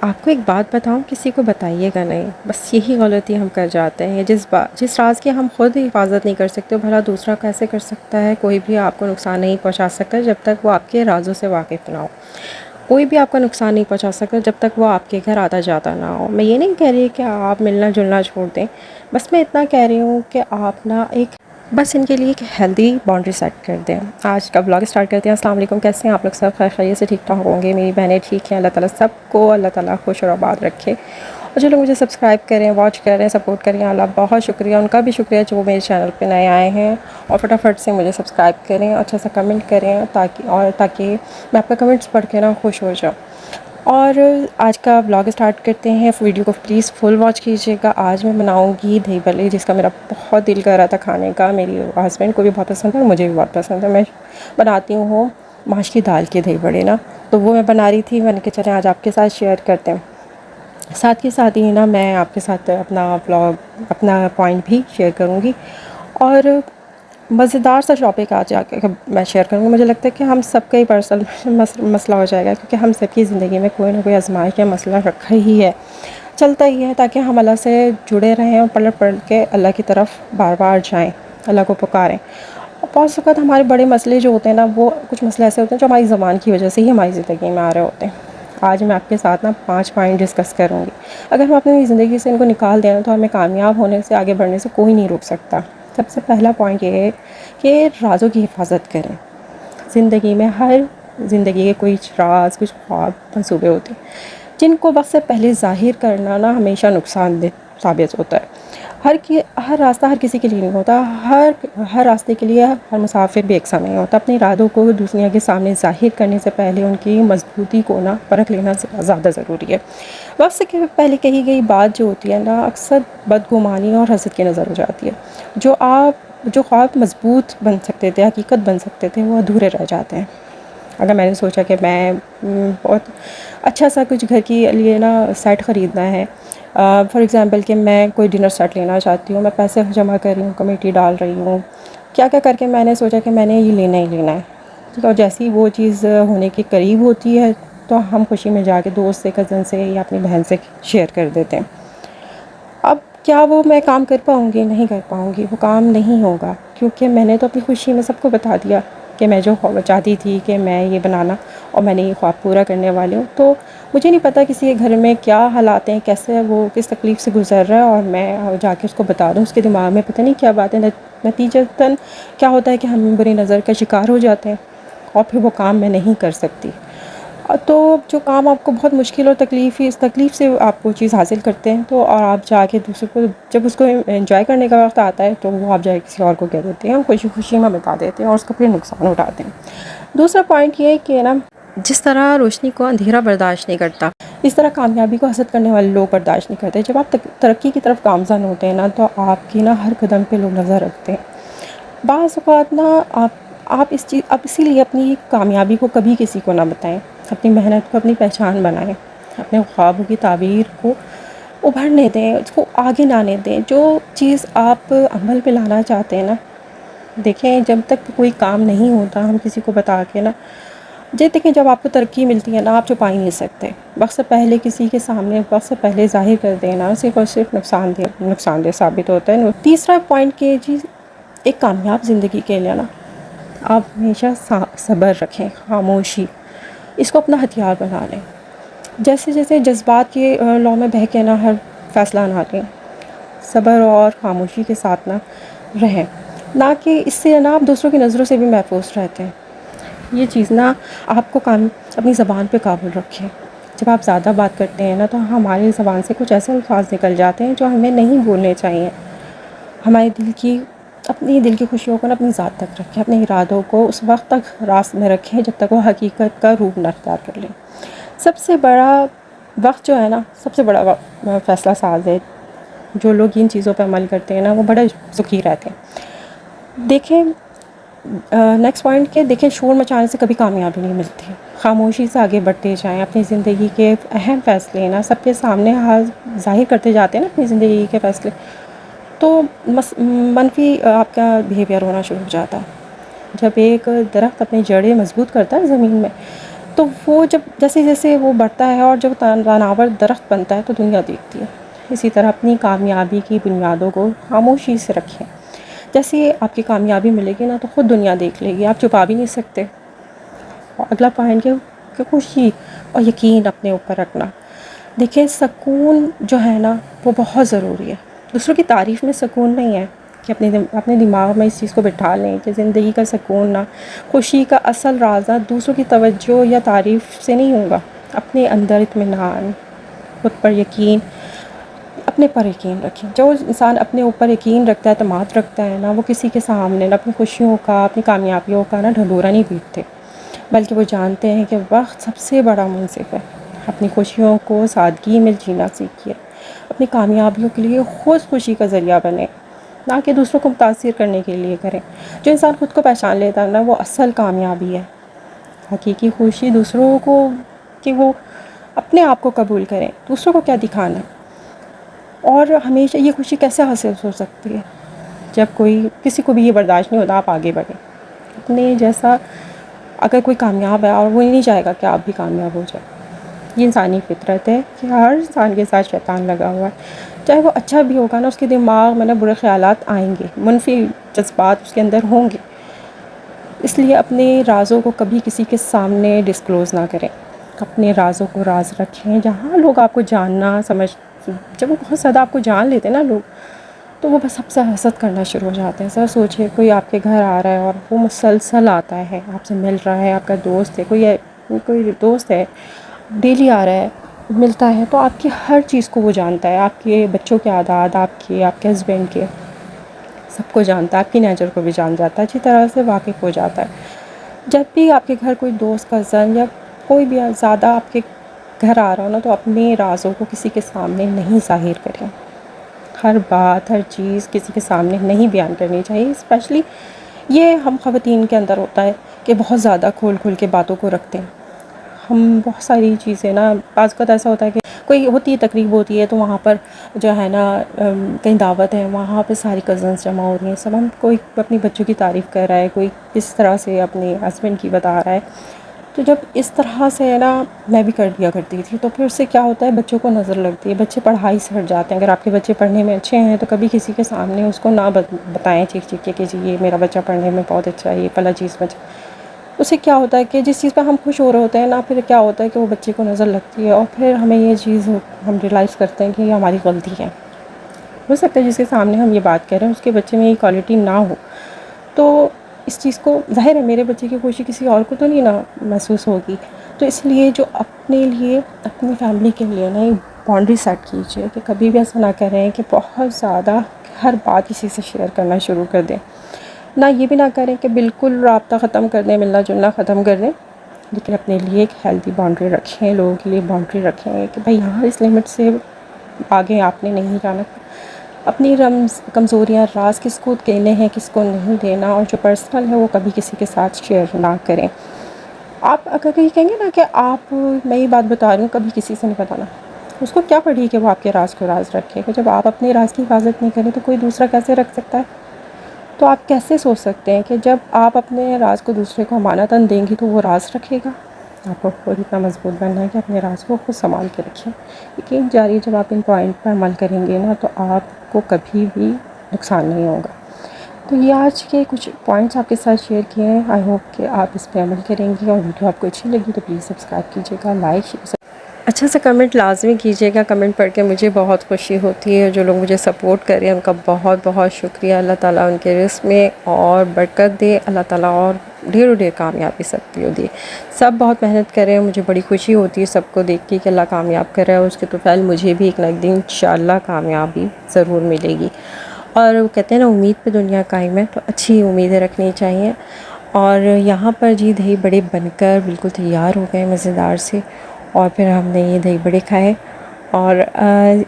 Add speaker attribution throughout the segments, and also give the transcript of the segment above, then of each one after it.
Speaker 1: آپ کو ایک بات بتاؤں، کسی کو بتائیے گا نہیں، بس یہی غلطی ہم کر جاتے ہیں۔ جس راز کی ہم خود حفاظت نہیں کر سکتے، بھلا دوسرا کیسے کر سکتا ہے؟ کوئی بھی آپ کو نقصان نہیں پہنچا سکتا جب تک وہ آپ کے رازوں سے واقف نہ ہو۔ کوئی بھی آپ کا نقصان نہیں پہنچا سکتا جب تک وہ آپ کے گھر آتا جاتا نہ ہو۔ میں یہ نہیں کہہ رہی کہ آپ ملنا جلنا چھوڑ دیں، بس میں اتنا کہہ رہی ہوں کہ آپ بس ان کے لیے ایک ہیلدی باؤنڈری سیٹ کر دیں۔ آج کا بلاگ اسٹارٹ کرتے ہیں۔ السلام علیکم، کیسے ہیں آپ لوگ؟ سب خیر خیریت سے ٹھیک ٹھاک ہوں گے؟ میری بہنیں ٹھیک ہیں؟ اللہ تعالیٰ سب کو اللہ تعالیٰ خوش اور آباد رکھے۔ اور جو لوگ مجھے سبسکرائب کریں، واچ کریں، سپورٹ کریں، اللہ بہت شکریہ، ان کا بھی شکریہ جو میرے چینل پہ نئے آئے ہیں۔ اور فٹافٹ سے مجھے سبسکرائب کریں، اچھا سا کمنٹ کریں تاکہ میں آپ کا کمنٹس پڑھ کے خوش ہو جاؤں۔ اور آج کا بلاگ اسٹارٹ کرتے ہیں۔ ویڈیو کو پلیز فل واچ کیجیے گا۔ آج میں بناؤں گی دہی بھلے، جس کا میرا بہت دل کر رہا تھا کھانے کا۔ میری ہسبینڈ کو بھی بہت پسند ہے اور مجھے بھی بہت پسند ہے۔ میں بناتی ہوں ماش کی دال کے دہی بڑے نا، تو وہ میں بنا رہی تھی۔ میں نے کہا چلیں آج آپ کے ساتھ شیئر کرتے ہیں۔ ساتھ کے ساتھ ہی نا میں آپ کے ساتھ اپنا پوائنٹ بھی شیئر کروں گی، اور مزیدار سا ٹاپک آج آ کے میں شیئر کروں گی۔ مجھے لگتا ہے کہ ہم سب کا ہی پرسنل مسئلہ ہو جائے گا، کیونکہ ہم سب کی زندگی میں کوئی نہ کوئی آزمائش یا مسئلہ رکھا ہی ہے، چلتا ہی ہے، تاکہ ہم اللہ سے جڑے رہیں اور پلٹ پلٹ کے اللہ کی طرف بار بار جائیں، اللہ کو پکاریں۔ اور بعض اوقات ہمارے بڑے مسئلے جو ہوتے ہیں نا، وہ کچھ مسئلے ایسے ہوتے ہیں جو ہماری زبان کی وجہ سے ہی ہماری زندگی میں آ رہے ہوتے ہیں۔ آج میں آپ کے ساتھ نا 5 پوائنٹ ڈسکس کروں گی۔ اگر ہم اپنی زندگی سے ان کو نکال دیں تو ہمیں کامیاب ہونے سے، آگے بڑھنے سے کوئی نہیں روک سکتا۔ سب سے پہلا پوائنٹ یہ ہے کہ رازوں کی حفاظت کریں۔ زندگی کے کچھ راز، کچھ خواب، منصوبے ہوتے ہیں جن کو وقت سے پہلے ظاہر کرنا نا ہمیشہ نقصان دہ ثابت ہوتا ہے۔ ہر راستہ ہر کسی کے لیے نہیں ہوتا، ہر راستے کے لیے ہر مسافر بھی یکساں نہیں ہوتا۔ اپنے ارادوں کو دنیا کے سامنے ظاہر کرنے سے پہلے ان کی مضبوطی کو نا پرکھ لینا زیادہ ضروری ہے۔ وقت سے پہلے کہی گئی بات جو ہوتی ہے نا، اکثر بدگمانی اور حسد کی نظر ہو جاتی ہے۔ جو خواب مضبوط بن سکتے تھے، حقیقت بن سکتے تھے، وہ ادھورے رہ جاتے ہیں۔ اگر میں نے سوچا کہ میں بہت اچھا سا کچھ گھر کے لیے نا سیٹ خریدنا ہے، فار ایگزامپل کہ میں کوئی ڈنر سیٹ لینا چاہتی ہوں، میں پیسے جمع کر رہی ہوں، کمیٹی ڈال رہی ہوں، کیا کر کے میں نے سوچا کہ میں نے یہ لینا ہی لینا ہے۔ اور جیسی وہ چیز ہونے کے قریب ہوتی ہے تو ہم خوشی میں جا کے دوست سے، کزن سے یا اپنی بہن سے شیئر کر دیتے ہیں۔ اب کیا وہ میں کام کر پاؤں گی؟ نہیں کر پاؤں گی، وہ کام نہیں ہوگا، کیونکہ میں نے تو اپنی خوشی میں سب کو بتا دیا کہ میں جو چاہتی تھی کہ میں یہ بنانا، اور میں نے یہ خواب پورا کرنے والی ہوں۔ تو مجھے نہیں پتہ کسی کے گھر میں کیا حالات ہیں، کیسے وہ کس تکلیف سے گزر رہا ہے، اور میں جا کے اس کو بتا دوں، اس کے دماغ میں پتہ نہیں کیا بات ہے۔ نتیجتاً کیا ہوتا ہے کہ ہم بری نظر کا شکار ہو جاتے ہیں، اور پھر وہ کام میں نہیں کر سکتی۔ تو جو کام آپ کو بہت مشکل اور اس تکلیف سے آپ وہ چیز حاصل کرتے ہیں، تو اور آپ جا کے دوسرے کو جب اس کو انجوائے کرنے کا وقت آتا ہے تو وہ آپ جا کے کسی اور کو کہہ دیتے ہیں، خوشی خوشی میں بتا دیتے ہیں، اور اس کا پھر نقصان اٹھاتے ہیں۔ دوسرا پوائنٹ یہ ہے کہ نا، جس طرح روشنی کو اندھیرا برداشت نہیں کرتا، اس طرح کامیابی کو حسد کرنے والے لوگ برداشت نہیں کرتے۔ جب آپ ترقی کی طرف گامزن ہوتے ہیں نا، تو آپ کی نا ہر قدم پہ لوگ نظر رکھتے ہیں۔ بعض اوقات نا آپ اسی لیے اپنی کامیابی کو کبھی کسی کو نہ بتائیں، اپنی محنت کو اپنی پہچان بنائیں، اپنے خوابوں کی تعبیر کو ابھرنے دیں، اس کو آگے لانے دیں۔ جو چیز آپ عمل پہ لانا چاہتے ہیں نا، دیکھیں جب تک کوئی کام نہیں ہوتا ہم کسی کو بتا کے نا، دیکھیں جب آپ کو ترقی ملتی ہے نا، آپ چھپا ہی نہیں سکتے۔ وقت سے پہلے کسی کے سامنے وقت سے پہلے ظاہر کر دینا صرف اور صرف نقصان دہ ثابت ہوتا ہے۔ تیسرا پوائنٹ کہ جی، ایک کامیاب زندگی کے لیے نا آپ ہمیشہ صبر رکھیں، خاموشی اس کو اپنا ہتھیار بنا لیں۔ جیسے جیسے جذبات کے لو میں بہہ کے نا ہر فیصلہ نہ لیں، صبر اور خاموشی کے ساتھ نہ رہیں، نہ کہ اس سے نا آپ دوسروں کی نظروں سے بھی محفوظ رہتے ہیں۔ یہ چیز نا آپ کو اپنی زبان پہ قابل رکھیں۔ جب آپ زیادہ بات کرتے ہیں نا، تو ہماری زبان سے کچھ ایسے الفاظ نکل جاتے ہیں جو ہمیں نہیں بولنے چاہیے۔ اپنی دل کی خوشیوں کو نا اپنی ذات تک رکھیں، اپنے ارادوں کو اس وقت تک راست میں رکھیں جب تک وہ حقیقت کا روپ نہ اختیار کر لیں۔ سب سے بڑا وقت جو ہے نا، سب سے بڑا فیصلہ ساز ہے۔ جو لوگ ان چیزوں پہ عمل کرتے ہیں نا، وہ بڑے سکھی رہتے ہیں۔ دیکھیں نیکسٹ پوائنٹ کہ دیکھیں، شور مچانے سے کبھی کامیابی نہیں ملتی۔ خاموشی سے آگے بڑھتے جائیں، اپنی زندگی کے اہم فیصلے نا سب کے سامنے ظاہر کرتے جاتے ہیں نا اپنی زندگی کے فیصلے، تو منفی آپ کا بیہیویئر ہونا شروع ہو جاتا ہے۔ جب ایک درخت اپنی جڑیں مضبوط کرتا ہے زمین میں، تو وہ جب جیسے جیسے وہ بڑھتا ہے اور جب تناور درخت بنتا ہے تو دنیا دیکھتی ہے. اسی طرح اپنی کامیابی کی بنیادوں کو خاموشی سے رکھیں. جیسے آپ کی کامیابی ملے گی نا تو خود دنیا دیکھ لے گی, آپ چھپا بھی نہیں سکتے. اور اگلا پوائنٹ کہ خوشی اور یقین اپنے اوپر رکھنا. دیکھیں سکون جو ہے نا وہ بہت ضروری ہے. دوسروں کی تعریف میں سکون نہیں ہے کہ اپنے دماغ میں اس چیز کو بٹھا لیں کہ زندگی کا سکون نہ, خوشی کا اصل راز نہ دوسروں کی توجہ یا تعریف سے نہیں ہوگا. اپنے اندر اطمینان, خود پر یقین, اپنے پر یقین رکھیں. جو انسان اپنے اوپر یقین رکھتا ہے, اعتماد رکھتا ہے نا, وہ کسی کے سامنے نہ اپنی خوشیوں کا, اپنی کامیابیوں کا نا ڈھنڈورا نہیں پیٹتے, بلکہ وہ جانتے ہیں کہ وقت سب سے بڑا منصف ہے. اپنی خوشیوں کو سادگی میں جینا سیکھیے. اپنی کامیابیوں کے لیے خود خوشی کا ذریعہ بنے, نہ کہ دوسروں کو متاثر کرنے کے لیے کریں. جو انسان خود کو پہچان لیتا ہے نا وہ اصل کامیابی ہے. حقیقی خوشی دوسروں کو کہ وہ اپنے آپ کو قبول کریں, دوسروں کو کیا دکھانا ہے. اور ہمیشہ یہ خوشی کیسے حاصل ہو سکتی ہے جب کسی کو بھی یہ برداشت نہیں ہوتا آپ آگے بڑھیں. اپنے جیسا اگر کوئی کامیاب ہے اور وہ نہیں چاہے گا کہ آپ بھی کامیاب ہو جائے. یہ انسانی فطرت ہے کہ ہر انسان کے ساتھ شیطان لگا ہوا ہے. چاہے وہ اچھا بھی ہوگا نا, اس کے دماغ میں نا برے خیالات آئیں گے, منفی جذبات اس کے اندر ہوں گے. اس لیے اپنے رازوں کو کبھی کسی کے سامنے ڈسکلوز نہ کریں. اپنے رازوں کو راز رکھیں. جہاں لوگ آپ کو جاننا جب وہ بہت زیادہ آپ کو جان لیتے ہیں نا لوگ, تو وہ بس آپ سے حسد کرنا شروع ہو جاتے ہیں. سر سوچیں کوئی آپ کے گھر آ رہا ہے اور وہ مسلسل آتا ہے, آپ سے مل رہا ہے, آپ کا دوست ہے, کوئی دوست ہے ڈیلی آ رہا ہے, ملتا ہے, تو آپ کی ہر چیز کو وہ جانتا ہے. آپ کے بچوں کے عادات, آپ کے ہسبینڈ کے, سب کو جانتا ہے. آپ کی نیچر کو بھی جان جاتا ہے, اچھی طرح سے واقف ہو جاتا ہے. جب بھی آپ کے گھر کوئی دوست, کزن یا کوئی بھی زیادہ آپ کے گھر آ رہا ہو نا, تو اپنے رازوں کو کسی کے سامنے نہیں ظاہر کریں. ہر بات, ہر چیز کسی کے سامنے نہیں بیان کرنی چاہیے. اسپیشلی یہ ہم خواتین کے اندر ہوتا ہے کہ بہت زیادہ کھول کے باتوں کو رکھتے ہیں. ہم بہت ساری چیزیں نا, بعض اوقات ایسا ہوتا ہے کہ کوئی تقریب ہوتی ہے تو وہاں پر جو ہے نا کہیں دعوت ہے, وہاں پہ ساری کزنس جمع ہو رہی ہیں, سب ہم کوئی اپنی بچوں کی تعریف کر رہا ہے, کوئی کس طرح سے اپنے ہسبینڈ کی بتا رہا ہے. تو جب اس طرح سے نا میں بھی کر دیا کرتی تھی, تو پھر اس سے کیا ہوتا ہے بچوں کو نظر لگتی ہے, بچے پڑھائی سے ہٹ جاتے ہیں. اگر آپ کے بچے پڑھنے میں اچھے ہیں تو کبھی کسی کے سامنے اس کو نہ بتائیں چیخ کے کہ جی یہ میرا بچہ پڑھنے میں بہت اچھا ہے, یہ پلا چیز بچہ. اس سے کیا ہوتا ہے کہ جس چیز پہ ہم خوش ہو رہے ہوتے ہیں نا, پھر کیا ہوتا ہے کہ وہ بچے کو نظر لگتی ہے, اور پھر ہمیں یہ چیز ہم ریئلائز کرتے ہیں کہ یہ ہماری غلطی ہے. ہو سکتا ہے جس کے سامنے ہم یہ بات کر رہے ہیں اس کے بچے میں یہ کوالٹی نہ ہو, تو اس چیز کو ظاہر ہے میرے بچے کی خوشی کسی اور کو تو نہیں نا محسوس ہوگی. تو اس لیے جو اپنے لیے, اپنی فیملی کے لیے نا ایک باؤنڈری سیٹ کیجیے کہ کبھی بھی ایسا نہ کریں کہ بہت زیادہ ہر بات کسی سے شیئر کرنا شروع کر دیں. نہ یہ بھی نہ کریں کہ بالکل رابطہ ختم کر دیں, ملنا جلنا ختم کر دیں, لیکن اپنے لیے ایک ہیلتھی باؤنڈری رکھیں. لوگوں کے لیے باؤنڈری رکھیں کہ بھائی یہاں اس لمٹ سے آگے آپ نے نہیں جانا. اپنی کمزوریاں, راز کس کو دینے ہیں کس کو نہیں دینا, اور جو پرسنل ہے وہ کبھی کسی کے ساتھ شیئر نہ کریں. آپ اگر کہیں کہیں گے نا کہ آپ, میں یہ بات بتا رہی ہوں کبھی کسی سے نہیں بتانا, اس کو کیا پڑھی کہ وہ آپ کے راز کو راز رکھے گا. جب آپ اپنے راز کی حفاظت نہیں کریں تو کوئی دوسرا کیسے رکھ سکتا ہے. تو آپ کیسے سوچ سکتے ہیں کہ جب آپ اپنے راز کو دوسرے کو امانتاً دیں گی تو وہ راز رکھے گا. آپ کو خود اتنا مضبوط بننا ہے کہ اپنے راز کو خود سنبھال کے رکھیں. یقین جاری جب آپ ان پوائنٹ پر عمل کریں گے نا تو آپ کو کبھی بھی نقصان نہیں ہوگا. تو یہ آج کے کچھ پوائنٹس آپ کے ساتھ شیئر کیے ہیں. آئی ہوپ کہ آپ اس پہ عمل کریں گے, اور ویڈیو آپ کو اچھی لگی تو پلیز سبسکرائب کیجیے گا, لائک شیئر اچھا سا کمنٹ لازمی کیجیے گا. کمنٹ پڑھ کے مجھے بہت خوشی ہوتی ہے. جو لوگ مجھے سپورٹ کر رہے ہیں ان کا بہت بہت شکریہ. اللہ تعالیٰ ان کے رزق میں اور برکت دے. اللہ تعالیٰ اور ڈھیر کامیابی سب کو دے. سب بہت محنت کر رہے ہیں, مجھے بڑی خوشی ہوتی ہے سب کو دیکھ کے کہ اللہ کامیاب کر رہا ہے. اس کے تو فعل مجھے بھی ایک نہ ایک دن انشاءاللہ کامیابی ضرور ملے گی. اور وہ کہتے ہیں نا امید پہ دنیا قائم ہے, تو اچھی امیدیں رکھنی چاہیے. اور یہاں پر جی دہی بڑے بن کر بالکل تیار ہو گئے مزیدار سے, اور پھر ہم نے یہ دہی بڑے کھائے. اور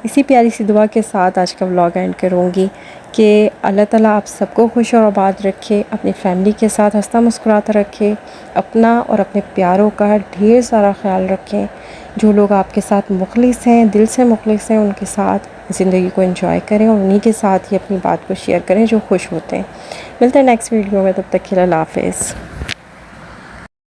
Speaker 1: اسی پیاری سی دعا کے ساتھ آج کا ولاگ اینڈ کروں گی کہ اللہ تعالیٰ آپ سب کو خوش اور آباد رکھے, اپنی فیملی کے ساتھ ہنستا مسکراتا رکھے, اپنا اور اپنے پیاروں کا ڈھیر سارا خیال رکھیں. جو لوگ آپ کے ساتھ مخلص ہیں, دل سے مخلص ہیں, ان کے ساتھ زندگی کو انجوائے کریں, اور انہی کے ساتھ ہی اپنی بات کو شیئر کریں جو خوش ہوتے ہیں. ملتے ہیں نیکسٹ ویڈیو میں, تب تک کے لیے اللہ حافظ.